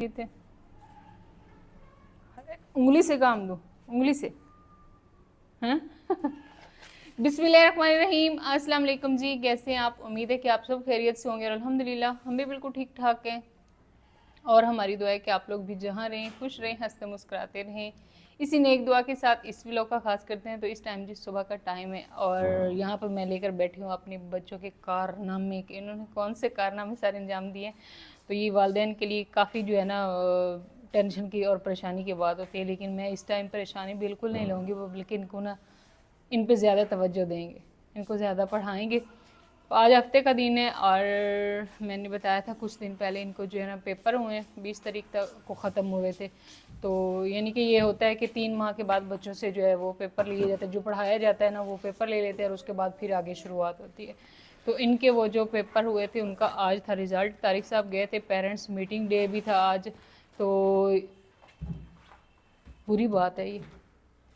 ये थे उंगली से काम दो, उंगली से हैं। बिस्मिल्लाहिर्रहमानिर्रहीम, अस्सलाम वालेकुम जी। कैसे हैं आप? उम्मीद है कि आप सब खैरियत से होंगे और अल्हम्दुलिल्लाह हम भी बिल्कुल ठीक ठाक हैं। और हमारी दुआ है कि आप लोग भी जहाँ रहें खुश रहें, हंसते मुस्कुराते रहें। इसी नेक दुआ के साथ इस व्लॉग का खास करते हैं। तो इस टाइम जिस सुबह का टाइम है और यहाँ पर मैं लेकर बैठी हूँ अपने बच्चों के कारनामे के, इन्होंने कौन से कारनामे सारे अंजाम दिए। तो ये वालिदैन के लिए काफ़ी जो है ना टेंशन की और परेशानी की बात होती है, लेकिन मैं इस टाइम परेशानी बिल्कुल नहीं लूँगी, वो बल्कि इनको ना इन पे ज़्यादा तवज्जो देंगे, इनको ज़्यादा पढ़ाएंगे। तो आज हफ्ते का दिन है और मैंने बताया था कुछ दिन पहले इनको जो है ना पेपर हुए हैं, 20 तारीख तक को ख़त्म हुए थे। तो यानी कि ये होता है कि 3 माह के बाद बच्चों से जो है वो पेपर लिए जाते हैं, जो पढ़ाया जाता है ना वो पेपर ले लेते हैं और उसके बाद फिर आगे शुरुआत होती है। तो इनके वो जो पेपर हुए थे उनका आज था रिज़ल्ट। तारिक साहब गए थे, पेरेंट्स मीटिंग डे भी था आज। तो बुरी बात है ये,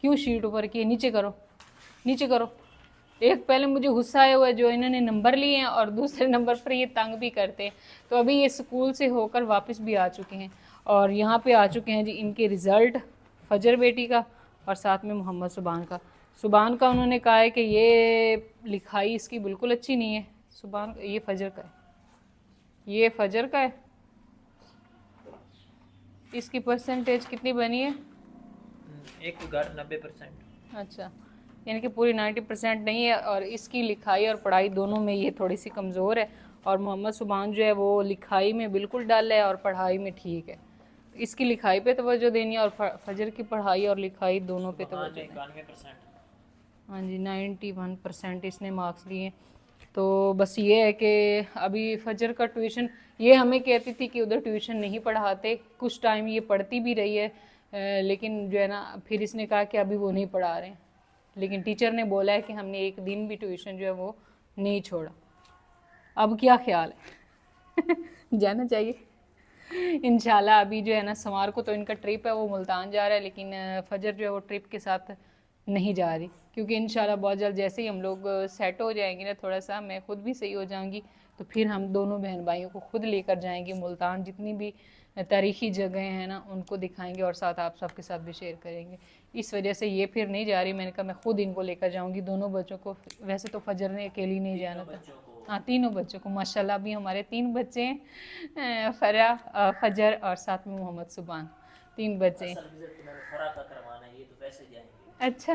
क्यों शीट ऊपर की, नीचे करो नीचे करो। एक पहले मुझे गुस्सा आया हुआ है जो इन्होंने नंबर लिए हैं और दूसरे नंबर पर ये तंग भी करते हैं। तो अभी ये स्कूल से होकर वापस भी आ चुके हैं और यहाँ पे आ चुके हैं जी इनके रिज़ल्ट, फजर बेटी का और साथ में मोहम्मद सुबान का। सुबान का उन्होंने कहा है कि ये लिखाई इसकी बिल्कुल अच्छी नहीं है। सुबान ये फजर का है, ये फजर का है। इसकी परसेंटेज कितनी बनी है? 1/90%। अच्छा, यानी कि पूरी 90% नहीं है और इसकी लिखाई और पढ़ाई दोनों में ये थोड़ी सी कमज़ोर है। और मोहम्मद सुबान जो है वो लिखाई में बिल्कुल डल है और पढ़ाई में ठीक है। इसकी लिखाई पे तवज्जो देनी है और फजर की पढ़ाई और लिखाई दोनों पे तवज्जो देनी। 91%। हाँ जी, 91% इसने मार्क्स लिए। तो बस ये है कि अभी फजर का ट्यूशन, ये हमें कहती थी कि उधर ट्यूशन नहीं पढ़ाते, कुछ टाइम ये पढ़ती भी रही है, लेकिन जो है ना फिर इसने कहा कि अभी वो नहीं पढ़ा रहे हैं। लेकिन टीचर ने बोला है कि हमने एक दिन भी ट्यूशन जो है वो नहीं छोड़ा। अब क्या ख्याल है? जाना चाहिए इंशाल्लाह। अभी जो है ना समार को तो इनका ट्रिप है, वो मुल्तान जा रहा है, लेकिन फजर जो है वो ट्रिप के साथ नहीं जा रही, क्योंकि इंशाल्लाह बहुत जल्द जैसे ही हम लोग सेट हो जाएंगे ना, थोड़ा सा मैं खुद भी सही हो जाऊंगी, तो फिर हम दोनों बहन भाइयों को खुद लेकर जाएंगे मुल्तान। जितनी भी तारीखी जगह हैं ना उनको दिखाएंगे और साथ आप सबके साथ भी शेयर करेंगे। इस वजह से ये फिर नहीं जा रही। मैंने कहा मैं खुद इनको लेकर जाऊंगी, दोनों बच्चों को। वैसे तो फजर ने अकेली नहीं जाना था। हाँ, तीनों बच्चों को माशाल्लाह। अभी हमारे 3 बच्चे हैं, फरा, फजर और साथ में मोहम्मद सुबान, 3 बच्चे हैं। असल विजिट तो मैंने फरा का करवाना है, ये तो वैसे जाएंगे। अच्छा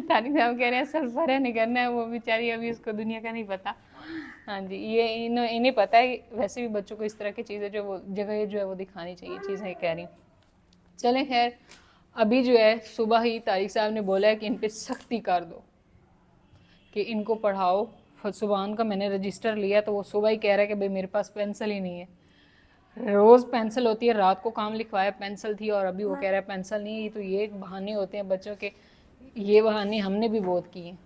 तारिक साहब कह रहे हैं सर फरा नहीं करना है, वो बेचारी अभी उसको दुनिया का नहीं पता। हाँ जी, ये इन्हें पता है। वैसे भी बच्चों को इस तरह की चीज़ें जो वो जगह जो है वो दिखानी चाहिए, चीज़ें कह रही हूँ। चले खैर, अभी जो है सुबह ही तारिक साहब ने बोला है कि इन पे सख्ती कर दो कि इनको पढ़ाओ। सुबान का मैंने रजिस्टर लिया तो वो सुबह ही कह रहा है कि भाई मेरे पास पेंसिल ही नहीं है। रोज़ पेंसिल होती है, रात को काम लिखवाया पेंसिल थी और अभी वो कह रहा है पेंसिल नहीं है। तो ये बहाने होते हैं बच्चों के, ये बहाने हमने भी बहुत किए हैं।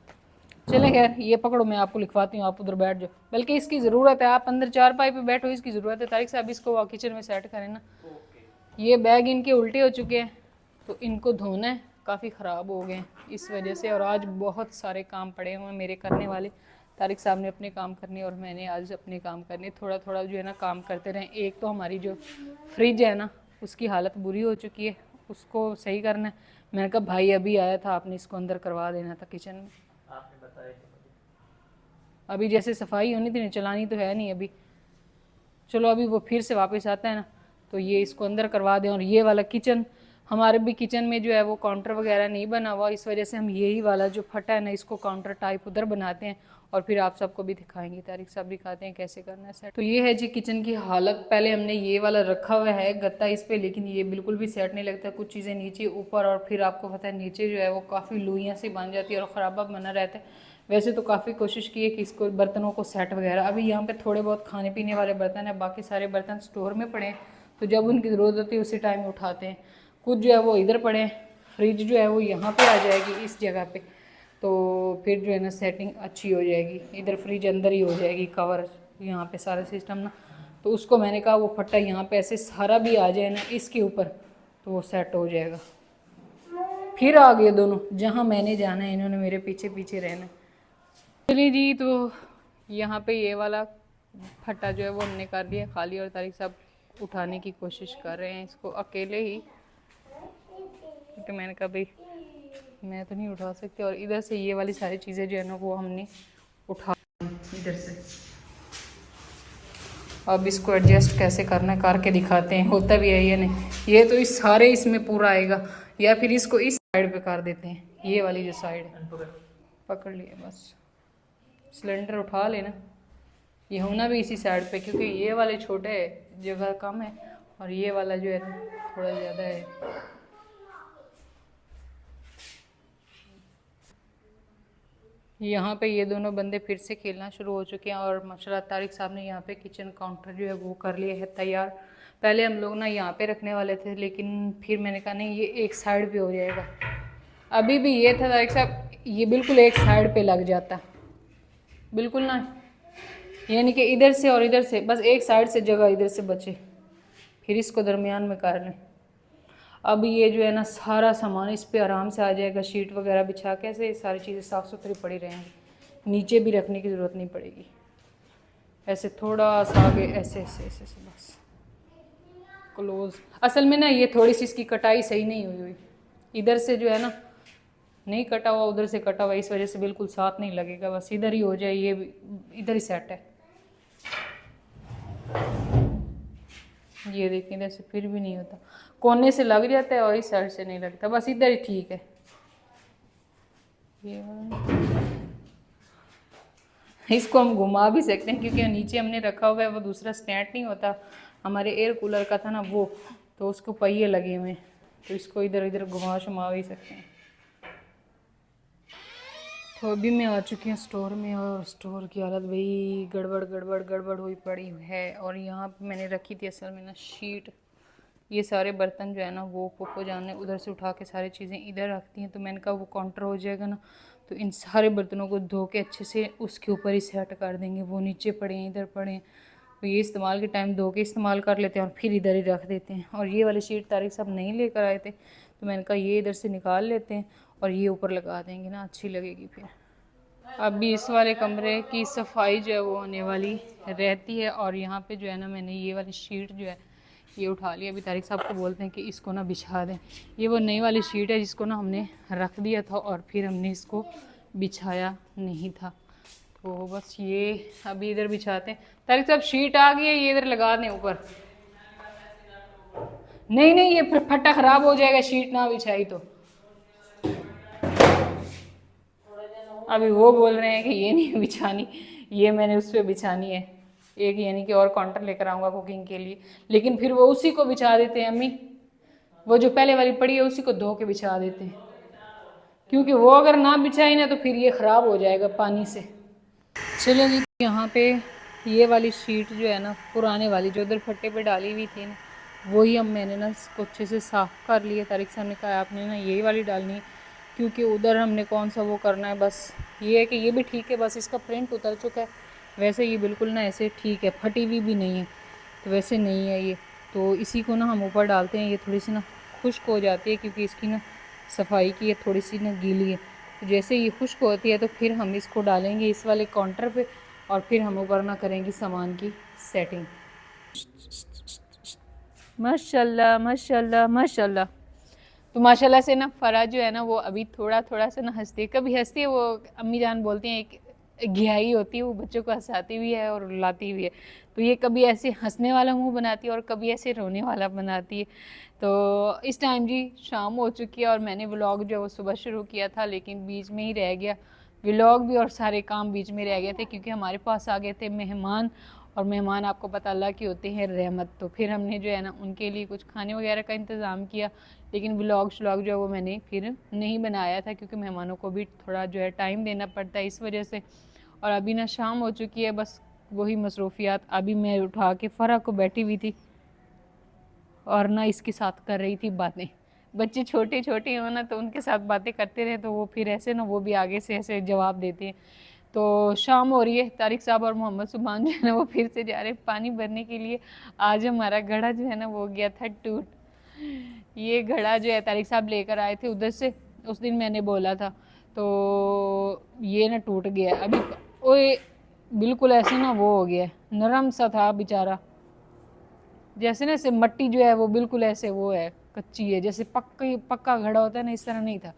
चले खैर, ये पकड़ो, मैं आपको लिखवाती हूँ, आप उधर बैठ जाओ। बल्कि इसकी ज़रूरत है, आप अंदर चारपाई पे बैठो, इसकी ज़रूरत है। तारिक साहब इसको किचन में सेट करें ना। ये बैग इनके उल्टे हो चुके हैं तो इनको धोना है, काफ़ी ख़राब हो गए हैं इस वजह से। और आज बहुत सारे काम पड़े हुए हैं मेरे करने वाले। तारिक साहब ने अपने काम करने और मैंने आज अपने काम करने। थोड़ा थोड़ा जो है ना काम करते रहें। एक तो हमारी जो फ्रिज है ना उसकी हालत बुरी हो चुकी है, उसको सही करना है। मैंने कहा भाई अभी आया था, आपने इसको अंदर करवा देना था किचन में। आपने बताया तो मुझे। अभी जैसे सफाई होनी थी, चलानी तो है नहीं अभी। चलो अभी वो फिर से वापस आता है ना तो ये इसको अंदर करवा दें। और ये वाला किचन, हमारे भी किचन में जो है वो काउंटर वगैरह नहीं बना हुआ, इस वजह से हम यही वाला जो फटा है ना इसको काउंटर टाइप उधर बनाते हैं और फिर आप सबको भी दिखाएंगे। तारिक साहब दिखाते हैं कैसे करना है सेट। तो ये है जी किचन की हालत। पहले हमने ये वाला रखा हुआ है गत्ता इस पर, लेकिन ये बिल्कुल भी सेट नहीं लगता। कुछ चीज़ें नीचे ऊपर और फिर आपको पता है नीचे जो है वो काफ़ी लुइयाँ सी बन जाती है और ख़राबा बना रहता है। वैसे तो काफ़ी कोशिश की है कि इसको बर्तनों को सेट वगैरह, अभी यहाँ पे थोड़े बहुत खाने पीने वाले बर्तन हैं, बाकी सारे बर्तन स्टोर में पड़े हैं। तो जब उनकी ज़रूरत होती है उसी टाइम उठाते हैं। कुछ जो है वो इधर पड़े हैं। फ्रिज जो है वो यहाँ पे आ जाएगी इस जगह पे, तो फिर जो है ना सेटिंग अच्छी हो जाएगी। इधर फ्रिज अंदर ही हो जाएगी, कवर यहाँ पे सारा सिस्टम ना। तो उसको मैंने कहा वो फट्टा यहाँ पे ऐसे सारा भी आ जाए ना इसके ऊपर तो वो सेट हो जाएगा। फिर आ गए दोनों, जहाँ मैंने जाना है इन्होंने मेरे पीछे पीछे रहना है। चलिए जी, तो यहाँ पे ये वाला फट्टा जो है वो हमने कर दिया खाली और तारिक साहब उठाने की कोशिश कर रहे हैं इसको अकेले ही, क्योंकि मैंने कहा भाई मैं तो नहीं उठा सकती। और इधर से ये वाली सारी चीज़ें जो है ना वो हमने उठा इधर से। अब इसको एडजस्ट कैसे करना है करके दिखाते हैं, होता भी है ये नहीं, ये तो इस सारे इसमें पूरा आएगा, या फिर इसको इस साइड पे कर देते हैं, ये वाली जो साइड है। पकड़ लिए बस, सिलेंडर उठा लेना, ये होना भी इसी साइड पे, क्योंकि ये वाले छोटे है, जगह कम है, और ये वाला जो है थोड़ा ज़्यादा है। यहाँ पे ये दोनों बंदे फिर से खेलना शुरू हो चुके हैं, और माशाल्लाह तारिक साहब ने यहाँ पे किचन काउंटर जो है वो कर लिया है तैयार। पहले हम लोग ना यहाँ पे रखने वाले थे, लेकिन फिर मैंने कहा नहीं ये एक साइड पे हो जाएगा। अभी भी ये था तारिक साहब, ये बिल्कुल एक साइड पे लग जाता, बिल्कुल ना, यानी कि इधर से और इधर से बस एक साइड से जगह इधर से बचे, फिर इसको दरमियान में कर लें। अब ये जो है ना सारा सामान इस पे आराम से आ जाएगा, शीट वगैरह बिछा के ऐसे सारी चीज़ें साफ़ सुथरी पड़ी रहेंगी, नीचे भी रखने की ज़रूरत नहीं पड़ेगी। ऐसे थोड़ा सा आगे ऐसे ऐसे ऐसे, ऐसे बस क्लोज। असल में ना ये थोड़ी सी इसकी कटाई सही नहीं हुई हुई, इधर से जो है ना नहीं कटा हुआ, उधर से कटा हुआ, इस वजह से बिल्कुल साथ नहीं लगेगा, बस इधर ही हो जाए, ये इधर ही सेट है। ये देखिए इधर से फिर भी नहीं होता, कोने से लग जाता है और इस साइड से नहीं लगता, बस इधर ही ठीक है। ये इसको हम घुमा भी सकते हैं, क्योंकि नीचे हमने रखा हुआ है वो दूसरा स्टैंड नहीं होता हमारे एयर कूलर का था ना वो, तो उसको पहिए लगे हुए हैं, तो इसको इधर इधर घुमा शुमा भी सकते हैं। तो अभी मैं आ चुकी हूँ स्टोर में, और स्टोर की हालत भाई गड़बड़ गड़बड़ गड़बड़ हुई पड़ी है। और यहाँ पे मैंने रखी थी असल में ना शीट, ये सारे बर्तन जो है ना वो पोपो जान ने उधर से उठा के सारी चीज़ें इधर रखती हैं, तो मैंने कहा वो काउंटर हो जाएगा ना तो इन सारे बर्तनों को धो के अच्छे से उसके ऊपर ही सेट कर देंगे, वो नीचे पड़े हैं इधर पड़े हैं, तो ये इस्तेमाल के टाइम धो के इस्तेमाल कर लेते हैं और फिर इधर ही रख देते हैं। और ये वाली शीट तारिक साहब नहीं लेकर आए थे, तो मैंने कहा ये इधर से निकाल लेते हैं और ये ऊपर लगा देंगे ना, अच्छी लगेगी फिर। अभी इस वाले कमरे की सफाई जो है वो होने वाली रहती है, और यहाँ पे जो है ना मैंने ये वाली शीट जो है ये उठा लिया। अभी तारिक साहब को बोलते हैं कि इसको ना बिछा दें, ये वो नई वाली शीट है जिसको ना हमने रख दिया था और फिर हमने इसको बिछाया नहीं था, तो बस ये अभी इधर बिछाते हैं। तारिक साहब शीट आ गई है, ये इधर लगा दें ऊपर। नहीं नहीं ये फट्टा ख़राब हो जाएगा शीट ना बिछाई तो। अभी वो बोल रहे हैं कि ये नहीं बिछानी, ये मैंने उस पर बिछानी है एक, यानी कि और काउंटर लेकर आऊँगा कुकिंग के लिए, लेकिन फिर वो उसी को बिछा देते हैं अम्मी, वो जो पहले वाली पड़ी है उसी को धो के बिछा देते हैं, क्योंकि वो अगर ना बिछाई ना तो फिर ये ख़राब हो जाएगा पानी से। चलो जी, यहाँ पे ये वाली शीट जो है ना पुराने वाली जो उधर फट्टे पे डाली हुई थी ना, वही अब मैंने ना इसको अच्छे से साफ़ कर लिया। तारिक साहब ने कहा आपने ना यही वाली डालनी है, क्योंकि उधर हमने कौन सा वो करना है, बस ये है कि ये भी ठीक है, बस इसका प्रिंट उतर चुका है, वैसे ये बिल्कुल ना ऐसे ठीक है, फटी हुई भी नहीं है, तो वैसे नहीं है ये, तो इसी को ना हम ऊपर डालते हैं। ये थोड़ी सी ना खुश्क हो जाती है, क्योंकि इसकी ना सफाई की है, थोड़ी सी ना गीली है, तो जैसे ये खुश्क होती है तो फिर हम इसको डालेंगे इस वाले काउंटर पे, और फिर हम ऊपर ना करेंगे सामान की सेटिंग। माशाल्लाह माशाल्लाह माशाल्लाह। तो माशाल्लाह से ना फ़रा जो है ना वो अभी थोड़ा थोड़ा सा ना हंसती है, कभी हंसती है, वो अम्मी जान बोलती हैं एक घियाई होती है, वो बच्चों को हंसाती भी है और रुलाती भी है, तो ये कभी ऐसे हंसने वाला मुंह बनाती है और कभी ऐसे रोने वाला बनाती है। तो इस टाइम जी शाम हो चुकी है, और मैंने व्लॉग जो है वो सुबह शुरू किया था, लेकिन बीच में ही रह गया व्लॉग भी, और सारे काम बीच में रह गए थे, क्योंकि हमारे पास आ गए थे मेहमान, और मेहमान आपको पता अल्लाह की होते हैं रहमत, तो फिर हमने जो है ना उनके लिए कुछ खाने वगैरह का इंतज़ाम किया, लेकिन व्लॉग श्लॉग जो है वो मैंने फिर नहीं बनाया था, क्योंकि मेहमानों को भी थोड़ा जो है टाइम देना पड़ता है इस वजह से। और अभी ना शाम हो चुकी है, बस वही मसरूफियात। अभी मैं उठा के फ़रा को बैठी हुई थी और ना इसके साथ कर रही थी बातें, बच्चे छोटे छोटे हो ना तो उनके साथ बातें करते रहे तो वो फिर ऐसे ना वो भी आगे से ऐसे जवाब देते हैं। तो शाम हो रही है, तारिक साहब और मोहम्मद सुभान जो है ना वो फिर से जा रहे हैं पानी भरने के लिए। आज हमारा घड़ा जो है ना वो गया था टूट, ये घड़ा जो है तारिक साहब लेकर आए थे उधर से, उस दिन मैंने बोला था, तो ये ना टूट गया अभी, ओए बिल्कुल ऐसे ना वो हो गया, नरम सा था बेचारा, जैसे ना ऐसे मट्टी जो है वो बिल्कुल ऐसे वो है, कच्ची है, जैसे पक्का घड़ा होता है ना, इस तरह नहीं था।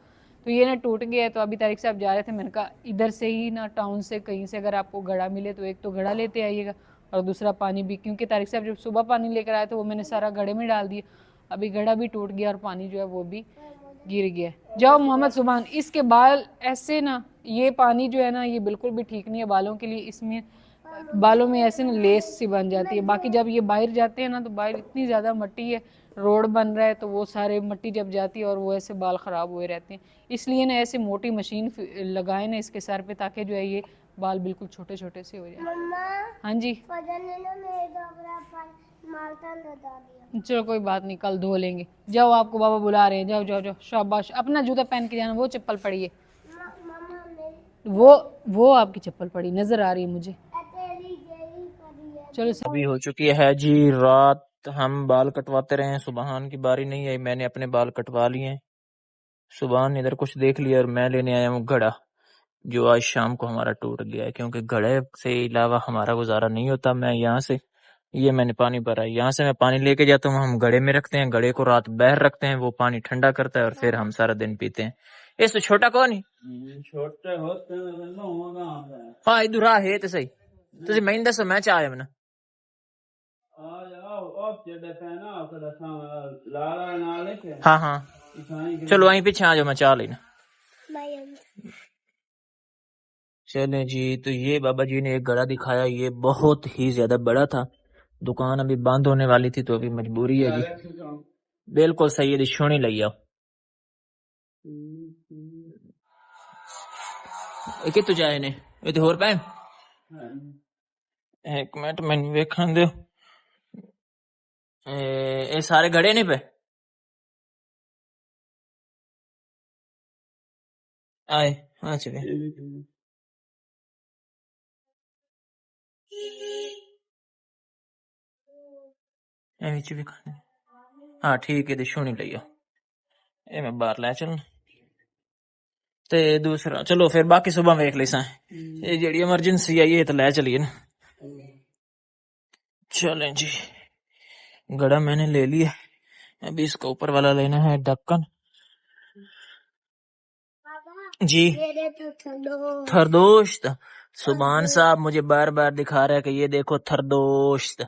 तो ये ना टूट गया है। तो अभी तारिक साहब जा रहे थे, मैंने कहा इधर से ही ना टाउन से कहीं से अगर आपको घड़ा मिले तो एक तो घड़ा लेते आइएगा, और दूसरा पानी भी, क्योंकि तारिक साहब जब सुबह पानी लेकर आए तो वो मैंने सारा घड़े में डाल दिया। अभी घड़ा भी टूट गया और पानी जो है वो भी गिर गया। जाओ मोहम्मद सुभान, इसके बाल ऐसे ना, ये पानी जो है ना ये बिल्कुल भी ठीक नहीं है बालों के लिए। इसमें बालों में ऐसे ना लेस सी बन जाती है। बाकी जब ये बाहर जाते हैं ना तो बाहर इतनी ज़्यादा मट्टी है, रोड बन रहा है तो वो सारे मट्टी जब जाती है और वो ऐसे बाल ख़राब हुए रहते हैं। इसलिए ना ऐसे मोटी मशीन लगाए ना इसके सर पे, ताकि जो है ये बाल बिल्कुल छोटे छोटे से हो जाए। हाँ जी, चलो कोई बात नहीं, कल धो लेंगे। जाओ, आपको बाबा बुला रहे हैं, जाओ जाओ जाओ, शाबाश। अपना जूता पहन के जाना, वो चप्पल पड़ी है, वो आपकी चप्पल पड़ी नजर आ रही है मुझे। चलो अभी हो चुकी है जी रात, हम बाल कटवाते रहे हैं, सुबहान की बारी नहीं आई, मैंने अपने बाल कटवा लिए हैं। सुबहान इधर कुछ देख लिया और मैं लेने आया हूँ घड़ा, जो आज शाम को हमारा टूट गया है, क्योंकि घड़े से अलावा हमारा गुजारा नहीं होता। मैं यहाँ से, ये मैंने पानी भरा है, यहाँ से मैं पानी लेके जाता हूँ, हम घड़े में रखते हैं, घड़े को रात बाहर रखते हैं, वो पानी ठंडा करता है और फिर हम सारा दिन पीते हैं। इस तो छोटा कौन है? छोटे होते हाँ इधर आ है तो सही, तुझे मैं दसो मैं चाह ना हाँ हाँ चलो वहीं पीछे आ जाओ, मैं चाह लेना। चले जी, तो ये बाबा जी ने एक घड़ा दिखाया, ये बहुत ही ज्यादा बड़ा था। दुकान अभी बंद होने वाली थी तो अभी मजबूरी है जी। बिल्कुल सही है, छोनी लई आओ। कि तू जाए ने ये तो होर पैन एक मिनट मैनू वेखन दो। ये सारे घड़े नहीं पे आए। हाँ चले भी खाने। हाँ ठीक है, दिशो नहीं लई आओ, ये मैं बाहर लै चलना। ते दूसरा चलो फिर बाकी सुबह वेख ली सा, ये जेड़ी इमरजेंसी आई है तो लै चलिए ना। चलें जी, घड़ा मैंने ले लिया, अभी इसका ऊपर वाला लेना है ढक्कन जी। थरदोश्त, सुभान साहब मुझे बार बार दिखा रहा है कि ये देखो थरदोश्त,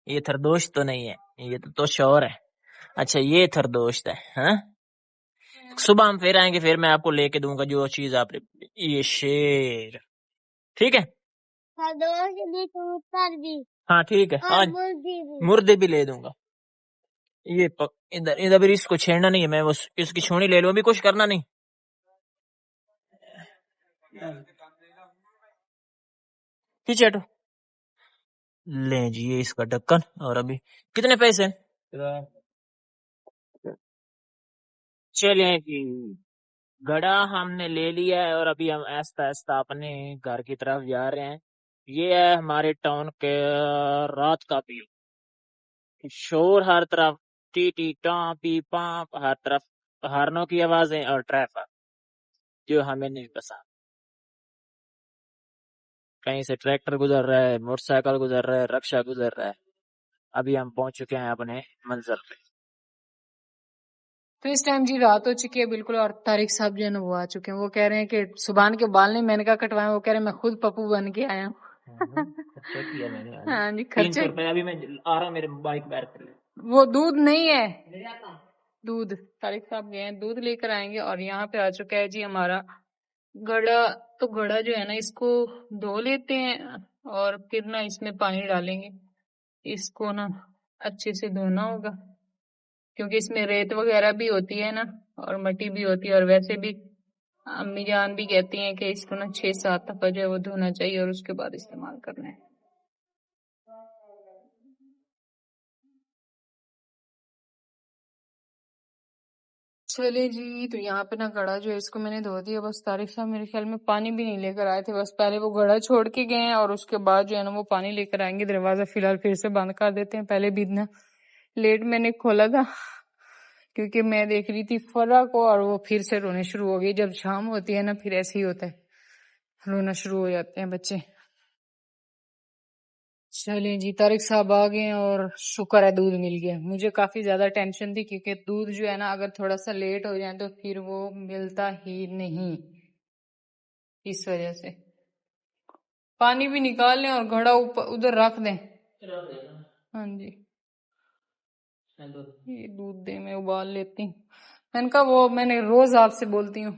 ये थरदोश्त तो नहीं है, ये तो शोर है। अच्छा ये थरदोश्त है। हाँ सुबह हम फिर आएंगे, फिर मैं आपको लेके दूंगा जो चीज आप, ये शेर ठीक है। हाँ ठीक है, आज मुर्दे भी ले दूंगा। ये इधर इधर इसको छेड़ना नहीं है, मैं वो इसकी छोनी ले लूं, अभी कुछ करना नहीं। पीछे हटो, ले जी ये इसका ढक्कन। और अभी कितने पैसे? चलिए जी, घड़ा हमने ले लिया है और अभी हम आहिस्ता आहिस्ता अपने घर की तरफ जा रहे हैं। ये है हमारे टाउन के रात का व्यू, शोर हर तरफ, टी टी टा पी पाप हर तरफ, हार्नों की आवाजें और ट्रैफिक जो हमें नहीं पसंद। कहीं से ट्रैक्टर गुजर रहा है, मोटरसाइकिल गुजर रहा है, रिक्शा गुजर रहा है। अभी हम पहुंच चुके हैं अपने मंजिल पे। तो इस टाइम जी रात हो चुकी है बिल्कुल, और तारिक साहब जो है ना वो आ चुके हैं। वो कह रहे हैं कि सुभान के बाल नहीं मैंने कहा कटवाए, वो कह रहे हैं मैं खुद पप्पू बन के आया हूँ। खर्चा किया मैंने आज हाँ जी 300 खर्चे। रुपए। अभी मैं आ रहा हूँ, मेरे बाइक बैठ कर वो दूध नहीं है, दूध तारिक साहब गए हैं दूध लेकर आएंगे। और यहाँ पे आ चुका है जी हमारा घड़ा। तो घड़ा जो है ना इसको धो लेते हैं और फिर ना इसमें पानी डालेंगे। इसको ना अच्छे से धोना होगा, क्योंकि इसमें रेत वगैरह भी होती है ना, और मट्टी भी होती है। और वैसे भी अम्मी जान भी कहती हैं कि इसको ना 6-7 दफा जो है वो धोना चाहिए और उसके बाद इस्तेमाल करना है। चले जी, तो यहाँ पे ना घड़ा जो है इसको मैंने धो दिया। बस तारिक साहब मेरे ख्याल में पानी भी नहीं लेकर आए थे, बस पहले वो घड़ा छोड़ के गए हैं और उसके बाद जो है ना वो पानी लेकर आएंगे। दरवाजा फिलहाल फिर से बंद कर देते हैं, पहले भी इतना लेट मैंने खोला था क्योंकि मैं देख रही थी फरा को, और वो फिर से रोने शुरू हो गई। जब शाम होती है ना फिर ऐसे ही होता है, रोना शुरू हो जाते हैं बच्चे। चलिए जी, तारिक साहब आ गए हैं और शुक्र है दूध मिल गया। मुझे काफी ज्यादा टेंशन थी क्योंकि दूध जो है ना अगर थोड़ा सा लेट हो जाए तो फिर वो मिलता ही नहीं, इस वजह से। पानी भी निकाल लें और घड़ा ऊपर उधर रख दें। हाँ जी, ये दूध दे मैं उबाल लेती हूँ। मैंने कहा वो मैंने रोज आपसे बोलती हूँ,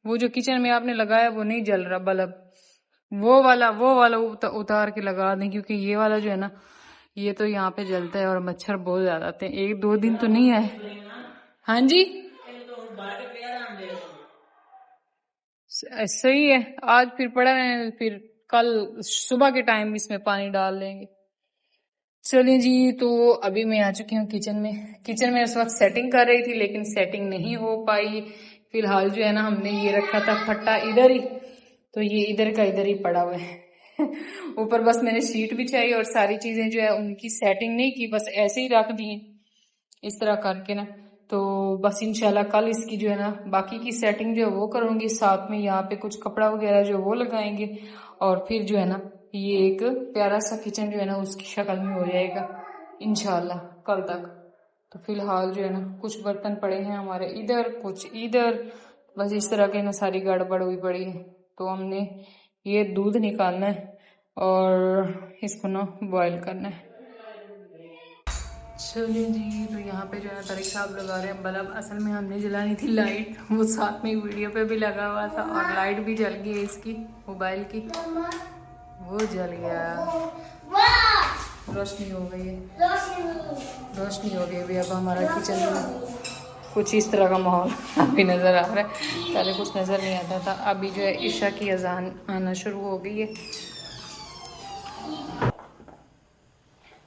वो जो किचन में आपने लगाया वो नहीं जल रहा बल्ब, वो वाला उतार के लगा दें, क्योंकि ये वाला जो है ना ये तो यहाँ पे जलता है और मच्छर बहुत ज्यादा आते हैं। 1-2 दिन तो नहीं आए। हाँ जी, सही है। आज फिर पड़ा है, फिर कल सुबह के टाइम इसमें पानी डाल देंगे। चलिए जी, तो अभी मैं आ चुकी हूँ किचन में। किचन में इस वक्त सेटिंग कर रही थी लेकिन सेटिंग नहीं हो पाई। फिलहाल जो है ना हमने ये रखा था फट्टा इधर ही, तो ये इधर का इधर ही पड़ा हुआ है। ऊपर बस मैंने शीट बिछाई और सारी चीजें जो है उनकी सेटिंग नहीं की, बस ऐसे ही रख दी इस तरह करके ना। तो बस इंशाल्लाह कल इसकी जो है ना बाकी की सेटिंग जो है वो करूंगी, साथ में यहाँ पे कुछ कपड़ा वगैरह जो वो लगाएंगे और फिर जो है ना ये एक प्यारा सा किचन जो है ना उसकी शक्ल में हो जाएगा इंशाल्लाह कल तक। तो फिलहाल जो है ना कुछ बर्तन पड़े हैं हमारे इधर, कुछ इधर, बस इस तरह के ना सारी गड़बड़ हुई पड़ी है। तो हमने ये दूध निकालना है और इसको ना बॉयल करना है। चलिए जी, तो यहाँ पे जो है तारिक साहब लगा रहे हैं बल्ब। असल में हमने जलानी थी लाइट, वो साथ में वीडियो पे भी लगा हुआ था और लाइट भी जल गई है इसकी मोबाइल की, वो जल गया, रोशनी हो गई है, रोशनी हो गई। अभी अब हमारा किचन में कुछ इस तरह का माहौल अभी नज़र आ रहा है, पहले कुछ नज़र नहीं आता था। अभी जो है ईशा की अजान आना शुरू हो गई है।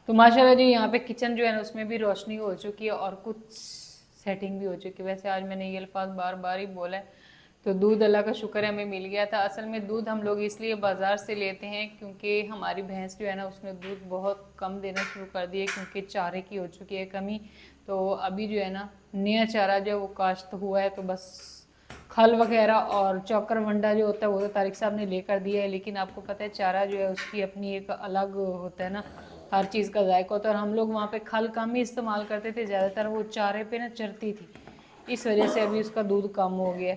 तो माशाल्लाह जी यहाँ पे किचन जो है ना उसमें भी रोशनी हो चुकी है और कुछ सेटिंग भी हो चुकी है। वैसे आज मैंने ये अल्फाज बार बार ही बोला है। तो दूध अल्लाह का शुक्र है हमें मिल गया था। असल में दूध हम लोग इसलिए बाज़ार से लेते हैं क्योंकि हमारी भैंस जो है ना उसने दूध बहुत कम देना शुरू कर दिया क्योंकि चारे की हो चुकी है कमी। तो अभी जो है ना नया चारा जो वो काश्त हुआ है, तो बस खल वगैरह और चौकर वंडा जो होता है वो तो तारिक साहब ने लेकर दिया है, लेकिन आपको पता है चारा जो है उसकी अपनी एक अलग होता है ना, हर चीज़ का जायका होता है। और हम लोग वहाँ पे खल कम ही इस्तेमाल करते थे, ज़्यादातर वो चारे पे ना चरती थी, इस वजह से अभी उसका दूध कम हो गया।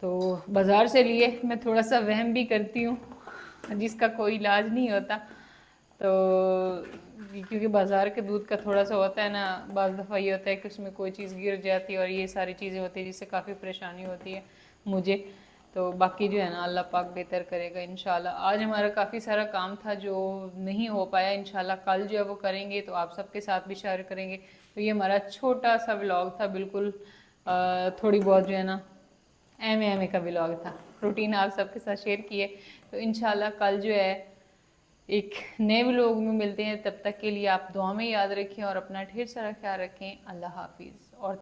तो बाज़ार से लिए, मैं थोड़ा सा वहम भी करती हूँ जिसका कोई इलाज नहीं होता। तो क्योंकि बाज़ार के दूध का थोड़ा सा होता है ना, बाज़ दफ़ा ये होता है कि उसमें कोई चीज़ गिर जाती है और ये सारी चीज़ें होती है जिससे काफ़ी परेशानी होती है मुझे। तो बाकी जो है ना अल्लाह पाक बेहतर करेगा इंशाल्लाह। आज हमारा काफ़ी सारा काम था जो नहीं हो पाया, इंशाल्लाह कल जो है वो करेंगे, तो आप सबके साथ भी शेयर करेंगे। तो ये हमारा छोटा सा व्लॉग था, बिल्कुल थोड़ी बहुत जो है ना एम ए का व्लॉग था, रूटीन आप सबके साथ शेयर किए। तो इंशाल्लाह कल जो है एक नए व्लॉग में मिलते हैं, तब तक के लिए आप दुआ में याद रखें और अपना ढेर सारा ख्याल रखें। अल्लाह हाफिज़। और